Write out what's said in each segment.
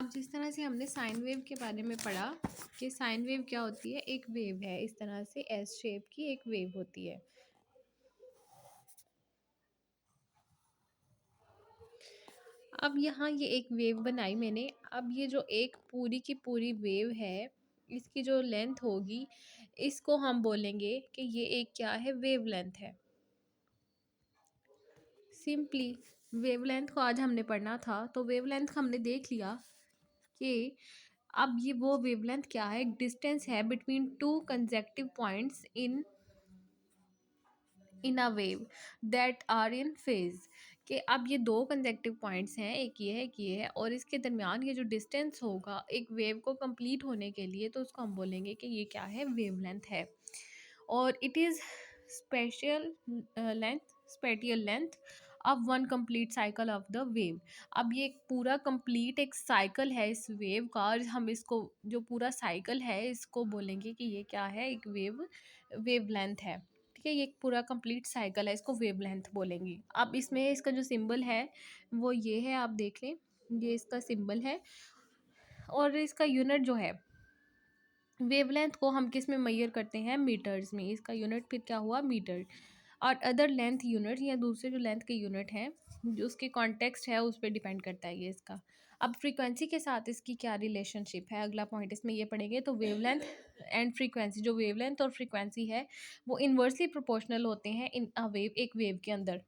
अब जिस तरह से हमने साइन वेव के बारे में पढ़ा कि साइन वेव क्या होती है, एक वेव है इस तरह से एस शेप की एक वेव होती है। अब यहाँ ये एक वेव बनाई मैंने। अब ये जो एक पूरी की पूरी वेव है, इसकी जो लेंथ होगी, इसको हम बोलेंगे कि ये एक क्या है, वेव लेंथ है। सिंपली वेवलेंथ को आज हमने पढ़ना था, तो वेवलेंथ हमने देख लिया कि अब ये वो वेवलेंथ क्या है, डिस्टेंस है between two consecutive points in a wave that are in phase. कि अब ये दो कंसेक्टिव पॉइंट्स हैं, एक ये है, एक ये है, और इसके दरमियान ये जो डिस्टेंस होगा एक वेव को कंप्लीट होने के लिए, तो उसको हम बोलेंगे कि ये क्या है, वेवलेंथ है। और it is special length spatial length of one complete cycle of the wave. अब ये एक पूरा कंप्लीट एक साइकिल है इस वेव का, और हम इसको जो पूरा साइकिल है इसको बोलेंगे कि ये क्या है, एक वेव लेंथ है। ठीक है, ये एक पूरा कंप्लीट साइकिल है, इसको वेव लेंथ बोलेंगे। अब इसमें इसका जो सिंबल है वो ये है, आप देख लें, ये इसका सिंबल है। और इसका यूनिट जो है, वेवलेंथ को हम किस में मेजर करते हैं, मीटर्स में। इसका यूनिट फिर क्या हुआ, मीटर। और अदर लेंथ यूनिट या दूसरे जो लेंथ के यूनिट हैं, जो उसके कॉन्टेक्स्ट है उस पर डिपेंड करता है ये इसका। अब फ्रीक्वेंसी के साथ इसकी क्या रिलेशनशिप है, अगला पॉइंट इसमें ये पढ़ेंगे। तो वेवलेंथ एंड फ्रीक्वेंसी, जो वेवलेंथ और फ्रीक्वेंसी है वो इन्वर्सली प्रोपोर्शनल होते हैं इन अ वेव, एक वेव के अंदर,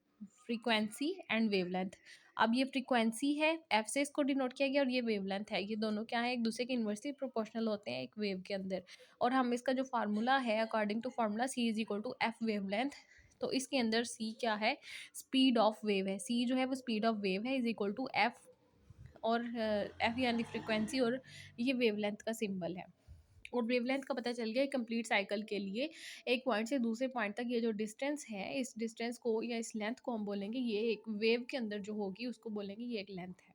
फ्रीक्वेंसी एंड वेवलेंथ। अब ये फ्रीक्वेंसी है, एफ से इसको डिनोट किया गया, और ये वेवलेंथ है, ये दोनों क्या है, एक दूसरे के इन्वर्सली प्रोपोर्शनल होते हैं एक वेव के अंदर। और हम इसका जो फार्मूला है, according to formula C is equal to F wavelength, तो इसके अंदर सी क्या है, स्पीड ऑफ वेव है। सी जो है वो स्पीड ऑफ वेव है, इज इक्वल टू एफ, और एफ यानी फ्रिक्वेंसी, और ये वेवलेंथ का सिंबल है। और वेवलेंथ का पता चल गया कंप्लीट साइकिल के लिए एक पॉइंट से दूसरे पॉइंट तक ये जो डिस्टेंस है, इस डिस्टेंस को या इस लेंथ को हम बोलेंगे, ये एक वेव के अंदर जो होगी उसको बोलेंगे ये एक लेंथ है,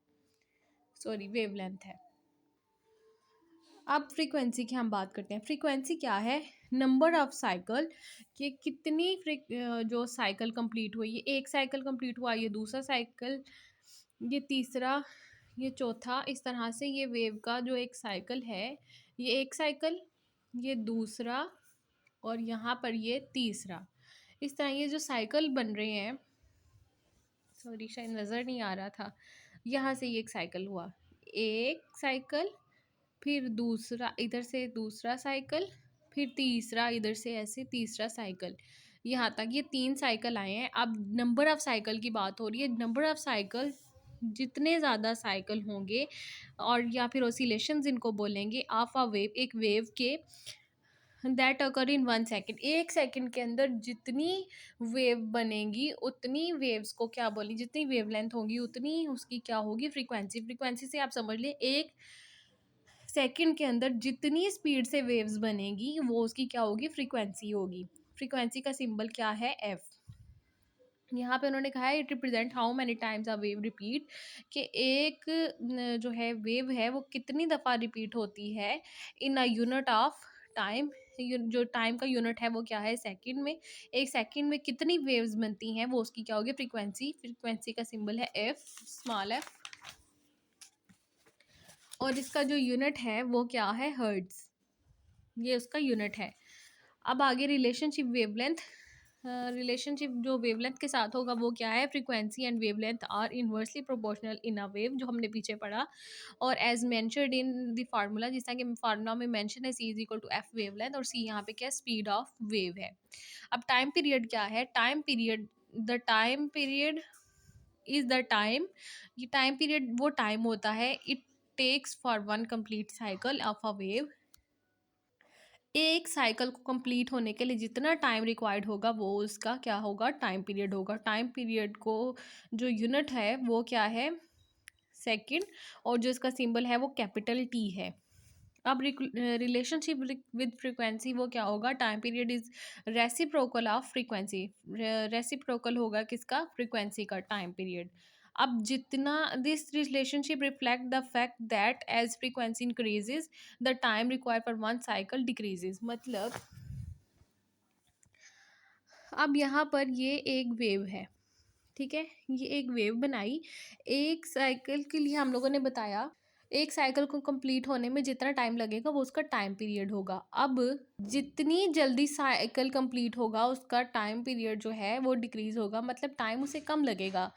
सॉरी वेवलेंथ है। अब फ्रीक्वेंसी की हम बात करते हैं। फ्रीक्वेंसी क्या है, नंबर ऑफ साइकिल, कि कितनी जो साइकिल कंप्लीट हुई, ये एक साइकिल कंप्लीट हुआ, ये दूसरा साइकिल, ये तीसरा, ये चौथा, इस तरह से ये वेव का जो एक साइकिल है, ये एक साइकिल, ये दूसरा, और यहाँ पर ये तीसरा। इस तरह ये जो साइकिल बन रहे हैं, सॉरी शायद नज़र नहीं आ रहा था, यहाँ से ये एक साइकिल हुआ, एक साइकिल, फिर दूसरा इधर से दूसरा साइकिल, फिर तीसरा इधर से ऐसे तीसरा साइकिल, यहाँ तक ये तीन साइकिल आए हैं। अब नंबर ऑफ़ साइकिल की बात हो रही है। नंबर ऑफ़ साइकिल, जितने ज़्यादा साइकिल होंगे, और या फिर ऑसिलेशंस इनको बोलेंगे, ऑफ अ वेव, एक वेव के, दैट अकर इन 1 सेकेंड, एक सेकेंड के अंदर जितनी वेव बनेगी उतनी वेव्स को क्या बोलेंगे, जितनी वेवलेंथ होगी उतनी उसकी क्या होगी, फ्रीक्वेंसी। फ्रीक्वेंसी से आप समझ लें एक सेकंड के अंदर जितनी स्पीड से वेव्स बनेगी वो उसकी क्या होगी, फ्रीक्वेंसी होगी। फ्रीक्वेंसी का सिंबल क्या है, एफ। यहाँ पे उन्होंने कहा है it represent how many times a wave repeat, कि एक जो है वेव है वो कितनी दफ़ा रिपीट होती है इन अ यूनिट ऑफ टाइम। जो टाइम का यूनिट है वो क्या है, सेकंड में। एक सेकंड में कितनी वेव्स बनती हैं वो उसकी क्या होगी, फ्रीक्वेंसी। फ्रीक्वेंसी का सिंबल है एफ, स्मॉल एफ। और इसका जो यूनिट है वो क्या है, हर्ट्ज, ये उसका यूनिट है। अब आगे रिलेशनशिप वेवलेंथ, रिलेशनशिप जो वेवलेंथ के साथ होगा वो क्या है, frequency and wavelength are inversely proportional in a wave, जो हमने पीछे पढ़ा। और as mentioned in the formula, जिस तरह कि फार्मूला में मेंशन है, C is equal to F wavelength, और सी यहाँ पे क्या, स्पीड ऑफ वेव है। अब टाइम पीरियड क्या है, time period, the time period is the time, ये टाइम पीरियड वो टाइम होता है it takes for one complete cycle of a wave. एक साइकिल को कंप्लीट होने के लिए जितना टाइम रिक्वायर्ड होगा वो उसका क्या होगा, टाइम पीरियड होगा। टाइम पीरियड को जो यूनिट है वो क्या है, सेकंड, और जो इसका सिंबल है वो कैपिटल टी है। अब रिलेशनशिप विद फ्रीक्वेंसी वो क्या होगा, time period is reciprocal of frequency. Reciprocal होगा किसका, फ्रीक्वेंसी का टाइम पीरियड। अब जितना this relationship reflect the fact that as frequency increases the time required for one cycle decreases. मतलब अब यहाँ पर ये एक वेव है, ठीक है, ये एक वेव बनाई, एक साइकिल के लिए हम लोगों ने बताया एक साइकिल को कंप्लीट होने में जितना टाइम लगेगा वो उसका टाइम पीरियड होगा। अब जितनी जल्दी साइकिल कंप्लीट होगा उसका टाइम पीरियड जो है वो डिक्रीज़ होगा, मतलब टाइम उसे कम लगेगा।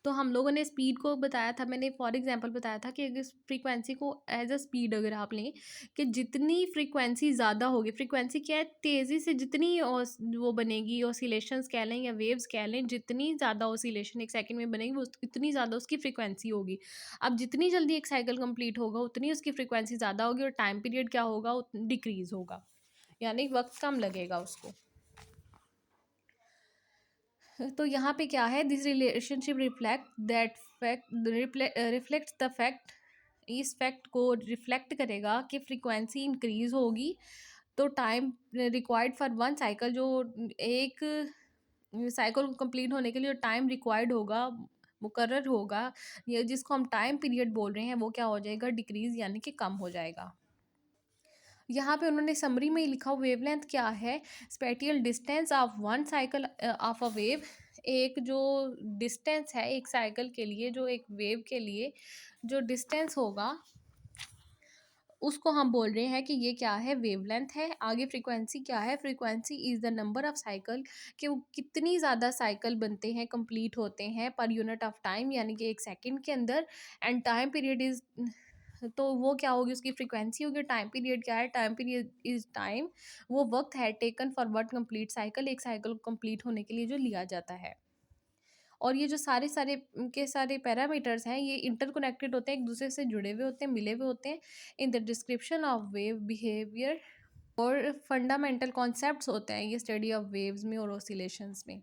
तो हम लोगों ने स्पीड को बताया था, मैंने फॉर एग्जांपल बताया था कि अगर फ्रीक्वेंसी को एज अ स्पीड अगर आप लें कि जितनी फ्रीक्वेंसी ज़्यादा होगी, फ्रीक्वेंसी क्या है, तेज़ी से जितनी वो बनेगी, ऑसिलेशंस कह लें या वेव्स कह लें, जितनी ज़्यादा ऑसिलेशन एक सेकंड में बनेगी वो इतनी ज़्यादा उसकी फ्रीक्वेंसी होगी। अब जितनी जल्दी एक साइकिल कंप्लीट होगा उतनी उसकी फ्रीक्वेंसी ज़्यादा होगी और टाइम पीरियड क्या होगा, डिक्रीज़ होगा, यानी वक्त कम लगेगा उसको। तो यहाँ पे क्या है, this relationship reflect that fact, reflects the fact, इस फैक्ट को रिफ्लेक्ट करेगा कि फ्रीक्वेंसी इंक्रीज होगी तो time required for one cycle, जो एक साइकिल को कंप्लीट होने के लिए जो टाइम रिक्वायर्ड होगा, मुकर्रर होगा, ये जिसको हम टाइम पीरियड बोल रहे हैं, वो क्या हो जाएगा, डिक्रीज यानी कि कम हो जाएगा। यहाँ पे उन्होंने समरी में ही लिखा, वेवलेंथ क्या है, spatial distance of one cycle of a wave, एक जो डिस्टेंस है एक साइकिल के लिए, जो एक वेव के लिए जो डिस्टेंस होगा उसको हम बोल रहे हैं कि ये क्या है, वेवलेंथ है। आगे फ्रीक्वेंसी क्या है, frequency is the number of cycle, कि वो कितनी ज़्यादा साइकिल बनते हैं, कंप्लीट होते हैं पर यूनिट ऑफ टाइम, यानी कि एक सेकंड के अंदर। एंड टाइम पीरियड इज़, तो वो क्या होगी, उसकी फ्रीक्वेंसी होगी। टाइम पीरियड क्या है, टाइम पीरियड इज़ टाइम, वो वक्त है taken for what complete cycle, एक साइकिल को कंप्लीट होने के लिए जो लिया जाता है। और ये जो सारे सारे के सारे पैरामीटर्स हैं ये इंटरकनेक्टेड होते हैं, एक दूसरे से जुड़े हुए होते हैं, मिले हुए होते हैं in the description of wave behaviour. और फंडामेंटल कॉन्सेप्ट्स होते हैं ये स्टडी ऑफ वेव्स में और ऑसिलेशंस में।